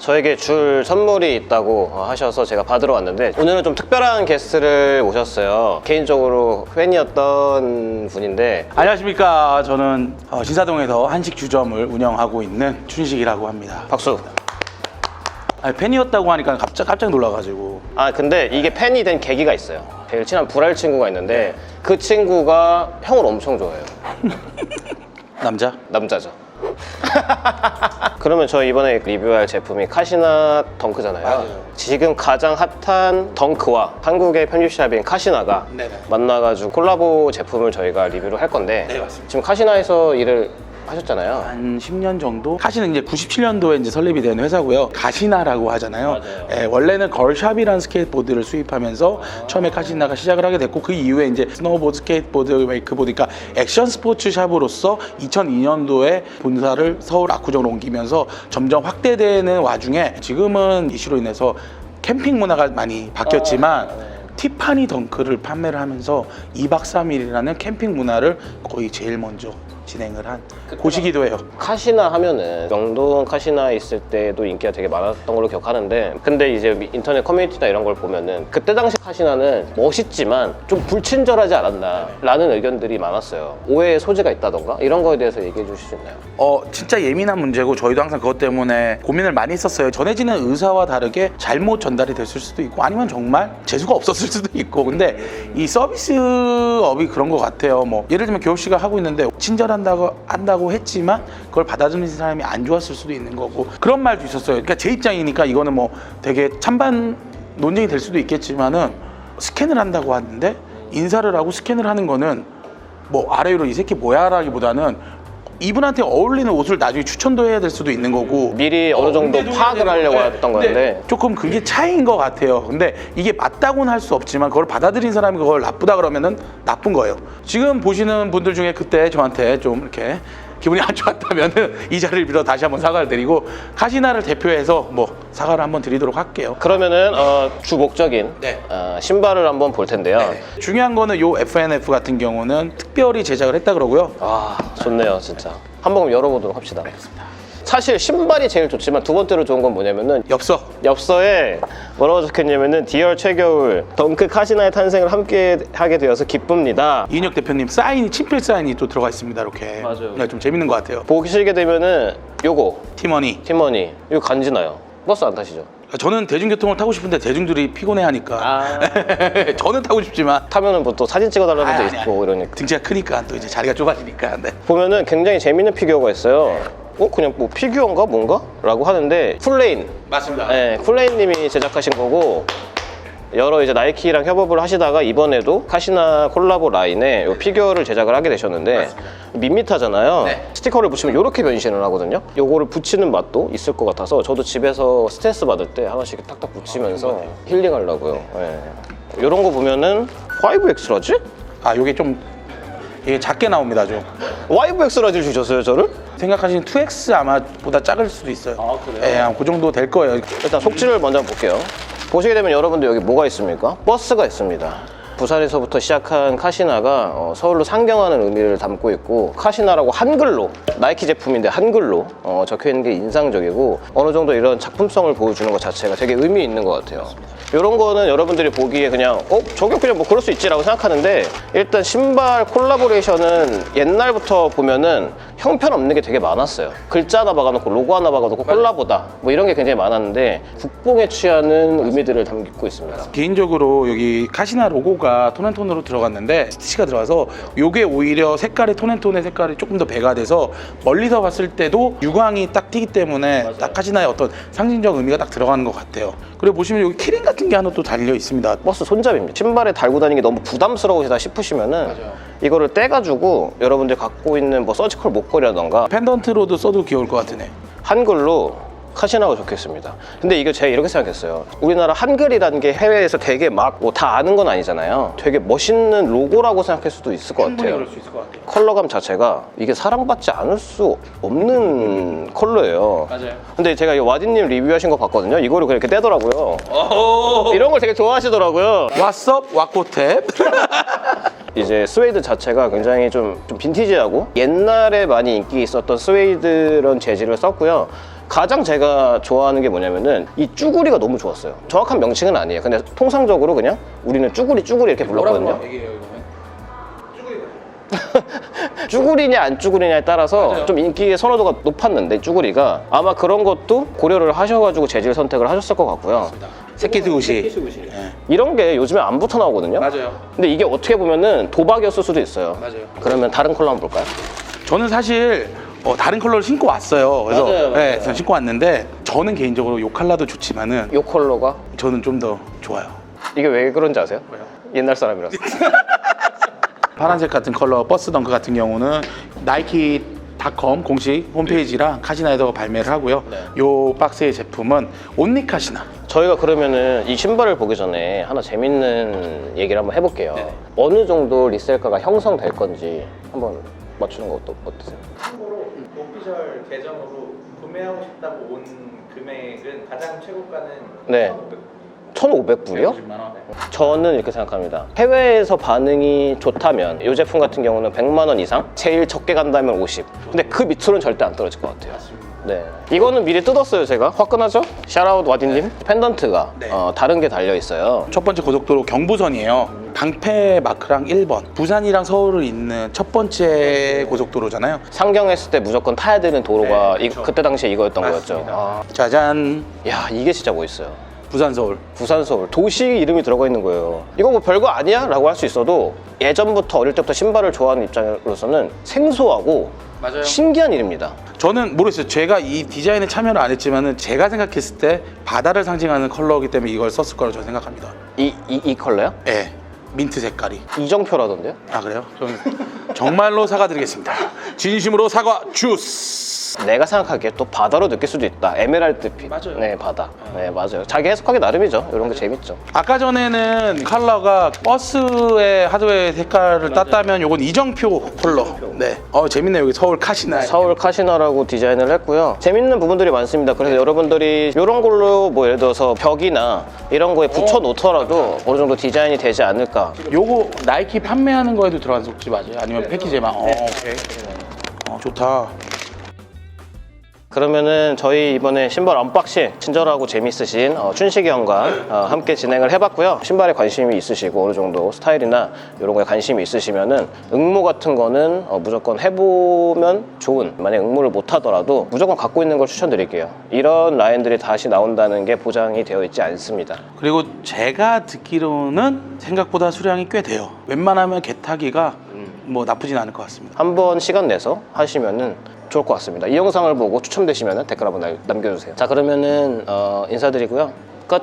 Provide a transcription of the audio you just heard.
저에게 줄 선물이 있다고 하셔서 제가 받으러 왔는데, 오늘은 좀 특별한 게스트를 모셨어요. 개인적으로 팬이었던 분인데. 안녕하십니까. 저는 신사동에서 한식 주점을 운영하고 있는 춘식이라고 합니다. 박수. 아니, 팬이었다고 하니까 깜짝 놀라가지고. 근데 이게 팬이 된 계기가 있어요. 제일 친한 불알 친구가 있는데 그 친구가 형을 엄청 좋아해요. 남자? 남자죠. 그러면 저 이번에 리뷰할 제품이 카시나 덩크잖아요. 맞아요. 지금 가장 핫한 덩크와 한국의 편집샵인 카시나가 네네. 만나가지고 콜라보 제품을 저희가 리뷰를 할 건데, 네, 맞습니다. 지금 카시나에서 일을 하셨잖아요. 한 10년 정도? 카시는 이제 97년도에 이제 설립이 된 회사고요. 가시나라고 하잖아요. 맞아요. 예, 원래는 걸샵이라는 스케이트보드를 수입하면서 처음에 카시나가 시작을 하게 됐고, 그 이후에 이제 스노우보드, 스케이트보드, 웨이크보드, 그러니까 액션 스포츠 샵으로서 2002년도에 본사를 서울 압구정으로 옮기면서 점점 확대되는 와중에 지금은 이슈로 인해서 캠핑 문화가 많이 바뀌었지만 티파니 덩크를 판매를 하면서 2박 3일이라는 캠핑 문화를 거의 제일 먼저 진행을 한 곳이기도 해요. 카시나 하면은 명동 카시나 있을 때도 인기가 되게 많았던 걸로 기억하는데, 근데 이제 인터넷 커뮤니티나 이런 걸 보면은 그때 당시 카시나는 멋있지만 좀 불친절하지 않았나 라는 의견들이 많았어요. 오해의 소지가 있다던가 이런 거에 대해서 얘기해 주실 수 있나요? 진짜 예민한 문제고, 저희도 항상 그것 때문에 고민을 많이 했었어요. 전해지는 의사와 다르게 잘못 전달이 됐을 수도 있고, 아니면 정말 재수가 없었을 수도 있고. 근데 이 서비스업이 그런 것 같아요. 뭐 예를 들면 교우 씨가 하고 있는데 친절한다고 했지만 그걸 받아주는 사람이 안 좋았을 수도 있는 거고, 그런 말도 있었어요. 그러니까 제 입장이니까 이거는 뭐 되게 찬반 논쟁이 될 수도 있겠지만은, 스캔을 한다고 하는데 인사를 하고 스캔을 하는 거는 뭐 아래 위로 이 새끼 뭐야 라기보다는 이분한테 어울리는 옷을 나중에 추천도 해야 될 수도 있는 거고, 미리 어느 정도 파악을 하려고 했던 건데, 조금 그게 차이인 것 같아요. 근데 이게 맞다고는 할 수 없지만 그걸 받아들인 사람이 그걸 나쁘다 그러면은 나쁜 거예요. 지금 보시는 분들 중에 그때 저한테 좀 이렇게 기분이 안 좋았다면은 이 자리를 빌어 다시 한번 사과를 드리고, 카시나를 대표해서 뭐 사과를 한번 드리도록 할게요. 그러면은 주 목적인 네. 신발을 한번 볼 텐데요. 중요한 거는 요 FNF 같은 경우는 특별히 제작을 했다 그러고요. 좋네요, 진짜. 한번 열어보도록 합시다. 사실 신발이 제일 좋지만 두 번째로 좋은 건 뭐냐면은 엽서에 뭐라고 적혔냐면은 디얼 최겨울 덩크 카시나의 탄생을 함께 하게 되어서 기쁩니다. 이인혁 대표님 사인이, 친필 사인이 또 들어가 있습니다. 이렇게. 맞아요. 네, 좀 재밌는 것 같아요. 보시게 되면은 요거 티머니. 이거 간지나요. 버스 안 타시죠? 저는 대중교통을 타고 싶은데 대중들이 피곤해하니까. 저는 타고 싶지만 타면은 뭐 또 사진 찍어달라는 분도 있고 이러니까. 등치가 크니까 또 이제 자리가 좁아지니까. 네. 보면은 굉장히 재밌는 피규어가 있어요. 그냥 뭐 피규어인가 뭔가? 라고 하는데, 쿨레인. 맞습니다. 네, 쿨레인님이 제작하신 거고, 여러 이제 나이키랑 협업을 하시다가 이번에도 카시나 콜라보 라인에 요 피규어를 제작을 하게 되셨는데, 밋밋하잖아요. 네. 스티커를 붙이면 이렇게 변신을 하거든요. 요거를 붙이는 맛도 있을 것 같아서 저도 집에서 스트레스 받을 때 하나씩 탁탁 붙이면서 힐링하려고요. 네. 요런 거 보면은 5X라지? 요게 좀 이게 작게 나옵니다. 좀 5X라지를 주셨어요, 저를? 생각하시는 2X 아마 보다 작을 수도 있어요. 그래요? 네, 그 정도 될 거예요. 일단 속지를 먼저 볼게요. 보시게 되면 여러분들 여기 뭐가 있습니까? 버스가 있습니다. 부산에서부터 시작한 카시나가 서울로 상경하는 의미를 담고 있고, 카시나라고 한글로, 나이키 제품인데 한글로 적혀있는 게 인상적이고, 어느 정도 이런 작품성을 보여주는 것 자체가 되게 의미 있는 것 같아요. 이런 거는 여러분들이 보기에 그냥 저게 그냥 뭐 그럴 수 있지라고 생각하는데, 일단 신발 콜라보레이션은 옛날부터 보면은 형편없는 게 되게 많았어요. 글자 하나 박아놓고 로고 하나 박아놓고 콜라보다 뭐 이런 게 굉장히 많았는데, 국뽕에 취하는 의미들을 담고 있습니다. 개인적으로 여기 카시나 로고가 톤앤톤으로 들어갔는데 스티치가 들어가서 요게 오히려 색깔이, 톤앤톤의 색깔이 조금 더 배가 돼서 멀리서 봤을 때도 유광이 딱 튀기 때문에 딱 카시나의 어떤 상징적 의미가 딱 들어가는 것 같아요. 그리고 보시면 여기 키링 같은 게 하나 또 달려 있습니다. 버스 손잡이입니다. 신발에 달고 다니는 게 너무 부담스러우시다 싶으시면은 이거를 떼가지고 여러분들 갖고 있는 뭐 서지컬 목걸이라던가 펜던트로도 써도 귀여울 것 같으네. 한글로 카시나가 적혀있습니다. 근데 이거 제가 이렇게 생각했어요. 우리나라 한글이라는 게 해외에서 되게 막 뭐 다 아는 건 아니잖아요. 되게 멋있는 로고라고 생각할 수도 있을 것 같아요. 그럴 수 있을 것 같아요. 컬러감 자체가 이게 사랑받지 않을 수 없는 컬러예요. 맞아요. 근데 제가 이 와디님 리뷰하신 거 봤거든요. 이거를 그렇게 떼더라고요. 이런 걸 되게 좋아하시더라고요. 왓썹 와코탭. 이제 스웨이드 자체가 굉장히 좀 빈티지하고 옛날에 많이 인기 있었던 스웨이드런 재질을 썼고요. 가장 제가 좋아하는 게 뭐냐면은 이 쭈구리가 너무 좋았어요. 정확한 명칭은 아니에요. 근데 통상적으로 그냥 우리는 쭈구리 이렇게 불렀거든요. 쭈구리냐 안 쭈구리냐에 따라서 좀 인기의 선호도가 높았는데 쭈구리가 아마 그런 것도 고려를 하셔가지고 재질 선택을 하셨을 것 같고요. 새끼스굿이. 이런 게 요즘에 안 붙어 나오거든요. 맞아요. 근데 이게 어떻게 보면은 도박이었을 수도 있어요. 맞아요. 그러면 다른 컬러 한번 볼까요? 저는 사실 다른 컬러를 신고 왔어요. 그래서 맞아요. 네, 저는 신고 왔는데 저는 개인적으로 이 컬러도 좋지만은 이 컬러가 저는 좀 더 좋아요. 이게 왜 그런지 아세요? 왜요? 옛날 사람이라서. 파란색 같은 컬러 버스 덩크 같은 경우는 나이키닷컴 공식 홈페이지랑 카시나에서 발매를 하고요. 네. 이 박스의 제품은 온리 카시나. 저희가 그러면은 이 신발을 보기 전에 하나 재밌는 얘기를 한번 해볼게요. 네네. 어느 정도 리셀가가 형성될 건지 한번 맞추는 거 어떠세요? 참고로 오피셜 계정으로 구매하고 싶다고 온 금액은 가장 최고가는 네. 1,500불이요? 150만 원. 저는 이렇게 생각합니다. 해외에서 반응이 좋다면 이 제품 같은 경우는 100만 원 이상, 제일 적게 간다면 50. 근데 그 밑으로는 절대 안 떨어질 것 같아요. 네, 이거는 미리 뜯었어요. 제가 화끈하죠? 샤라웃 와디님. 펜던트가 네. 다른 게 달려 있어요. 첫 번째 고속도로 경부선이에요. 방패 마크랑 1번. 부산이랑 서울을 잇는 첫 번째 고속도로잖아요. 상경했을 때 무조건 타야 되는 도로가 네, 그렇죠. 그때 당시에 이거였던 맞습니다. 거였죠. 아, 짜잔. 야, 이게 진짜 멋있어요. 부산 서울. 부산 서울 도시 이름이 들어가 있는 거예요. 이거 뭐 별거 아니야? 라고 할 수 있어도 예전부터 어릴 때부터 신발을 좋아하는 입장으로서는 생소하고 맞아요. 신기한 이름입니다. 저는 모르겠어요. 제가 이 디자인에 참여를 안 했지만은 제가 생각했을 때 바다를 상징하는 컬러이기 때문에 이걸 썼을 거라고 저는 생각합니다. 이 컬러요? 예. 민트 색깔이. 이정표라던데요? 아 그래요? 저는 정말로 사과드리겠습니다. 진심으로 사과 주스. 내가 생각하기에 또 바다로 느낄 수도 있다. 에메랄드빛. 맞아요. 네, 바다. 네, 맞아요. 자기 해석하기 나름이죠. 이런 게 재밌죠. 아까 전에는 컬러가 버스의 하드웨어 색깔을 땄다면 요건 이정표 컬러. 네. 재밌네요. 여기 서울 카시나. 서울 카시나라고 디자인을 했고요. 재밌는 부분들이 많습니다. 그래서 여러분들이 이런 걸로 뭐 예를 들어서 벽이나 이런 거에 붙여 놓더라도 어느 정도 디자인이 되지 않을까. 요거 나이키 판매하는 거에도 들어간 속지 맞아요? 아니면 패키지에만? 오케이. 좋다. 그러면은 저희 이번에 신발 언박싱 친절하고 재밌으신 춘식이 형과 함께 진행을 해봤고요. 신발에 관심이 있으시고 어느 정도 스타일이나 이런 거에 관심이 있으시면은 응모 같은 거는 무조건 해보면 좋은, 만약 응모를 못 하더라도 무조건 갖고 있는 걸 추천드릴게요. 이런 라인들이 다시 나온다는 게 보장이 되어 있지 않습니다. 그리고 제가 듣기로는 생각보다 수량이 꽤 돼요. 웬만하면 개타기가 뭐 나쁘진 않을 것 같습니다. 한번 시간 내서 하시면은 좋을 것 같습니다. 이 영상을 보고 추천되시면 댓글 한번 남겨주세요. 자, 그러면은 인사드리고요. 끝.